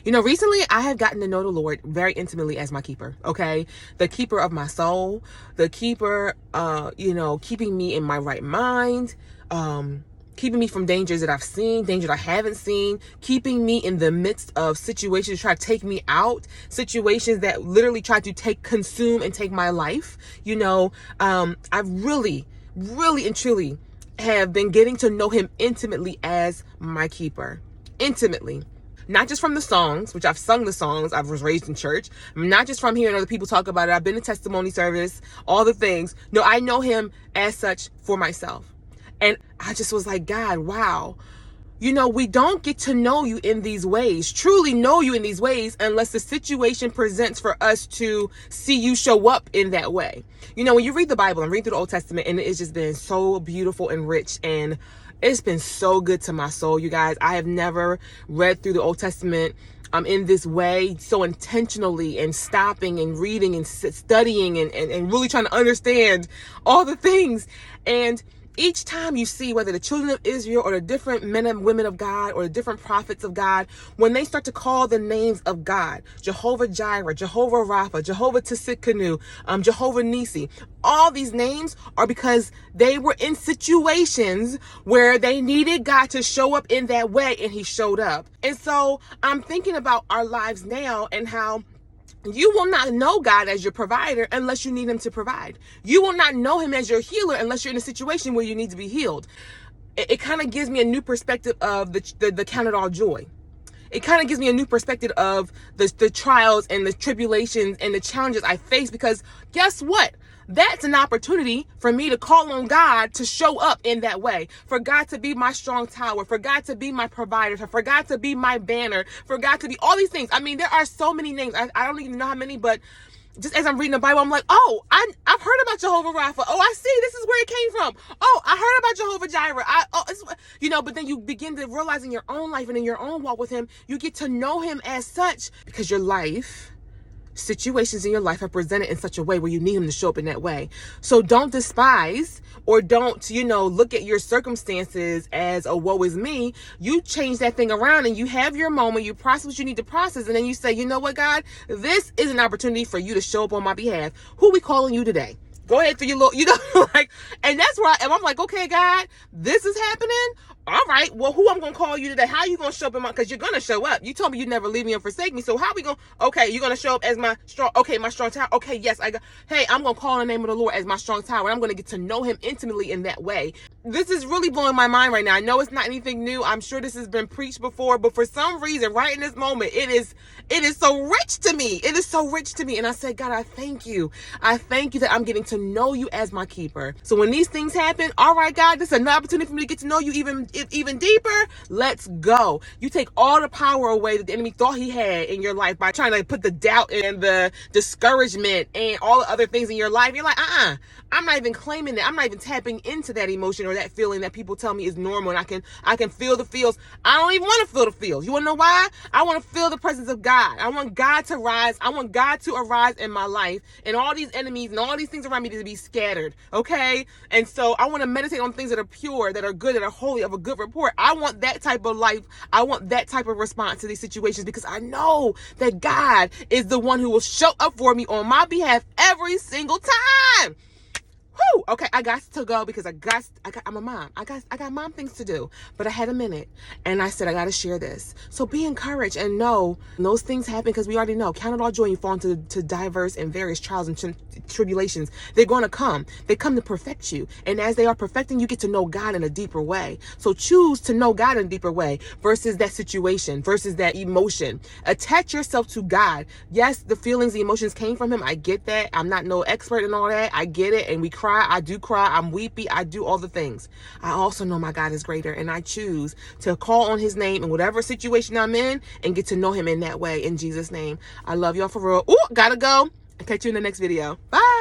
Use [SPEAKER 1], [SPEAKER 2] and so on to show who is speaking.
[SPEAKER 1] Recently I have gotten to know the Lord very intimately as my keeper, okay? The keeper of my soul, the keeper, keeping me in my right mind, keeping me from dangers that I've seen, dangers I haven't seen, keeping me in the midst of situations that try to take me out, situations that literally try to consume and take my life. I've really, really and truly have been getting to know him intimately as my keeper. Intimately. Not just from the songs, which I've sung the songs. I was raised in church. Not just from hearing other people talk about it. I've been in testimony service, all the things. No, I know him as such for myself. And I just was like, God, wow. We don't get to know you in these ways, truly know you in these ways, unless the situation presents for us to see you show up in that way. When you read the Bible and read through the Old Testament, and it's just been so beautiful and rich, and it's been so good to my soul, you guys. I have never read through the Old Testament in this way, so intentionally, and stopping and reading and studying and really trying to understand all the things. And each time you see whether the children of Israel or the different men and women of God or the different prophets of God, when they start to call the names of God, Jehovah Jireh, Jehovah Rapha, Jehovah Tsidkenu, Jehovah Nisi, all these names are because they were in situations where they needed God to show up in that way, and he showed up. And so I'm thinking about our lives now and how you will not know God as your provider unless you need him to provide. You will not know him as your healer unless you're in a situation where you need to be healed. It kind of gives me a new perspective of the count it all joy. It kind of gives me a new perspective of the trials and the tribulations and the challenges I face, because guess what? That's an opportunity for me to call on God to show up in that way, for God to be my strong tower, for God to be my provider, for God to be my banner, for God to be all these things. I mean, there are so many names. I don't even know how many, but just as I'm reading the Bible, I'm like, oh, I've heard about Jehovah Rapha. Oh, I see. This is where it came from. Oh, I heard about Jehovah Jireh. But then you begin to realize in your own life and in your own walk with him, you get to know him as such, because your life, situations in your life are presented in such a way where you need him to show up in that way. So don't despise or don't, look at your circumstances as, oh, woe is me. You change that thing around and you have your moment, you process what you need to process, and then you say, you know what, God, this is an opportunity for you to show up on my behalf. Who we calling you today? Go ahead through your little, and that's where I am. I'm like, okay, God, this is happening. All right, well, who I'm going to call you today? How are you going to show up in my, because you're going to show up. You told me you'd never leave me or forsake me. So how we going to, okay, you're going to show up as my strong tower. Okay, yes, hey, I'm going to call on the name of the Lord as my strong tower. I'm going to get to know him intimately in that way. This is really blowing my mind right now. I know it's not anything new. I'm sure this has been preached before, but for some reason, right in this moment, it is so rich to me. It is so rich to me. And I said, God, I thank you. I thank you that I'm getting to know you as my keeper. So when these things happen, all right, God, this is an opportunity for me to get to know you even deeper. Let's go. You take all the power away that the enemy thought he had in your life by trying to put the doubt and the discouragement and all the other things in your life. You're like, I'm not even claiming that. I'm not even tapping into that emotion or that feeling that people tell me is normal, and I can feel the feels. I don't even want to feel the feels. You want to know why? I want to feel the presence of God. I want God to rise. I want God to arise in my life, and all these enemies and all these things around me to be scattered. Okay? And so I want to meditate on things that are pure, that are good, that are holy, of a good report. I want that type of life. I want that type of response to these situations, because I know that God is the one who will show up for me on my behalf every single time. Whew, okay, I got to go because I'm a mom. I got mom things to do, but I had a minute and I said, I got to share this. So be encouraged and know those things happen, because we already know, count it all joy, you fall into diverse and various trials and tribulations. They're going to come. They come to perfect you. And as they are perfecting, you get to know God in a deeper way. So choose to know God in a deeper way versus that situation, versus that emotion. Attach yourself to God. Yes, the feelings, the emotions came from him. I get that. I'm not no expert in all that. I get it. And we cry. I do cry. I'm weepy. I do all the things. I also know my God is greater, and I choose to call on his name in whatever situation I'm in and get to know him in that way. In Jesus' name. I love y'all for real. Ooh, gotta go. I'll catch you in the next video. Bye.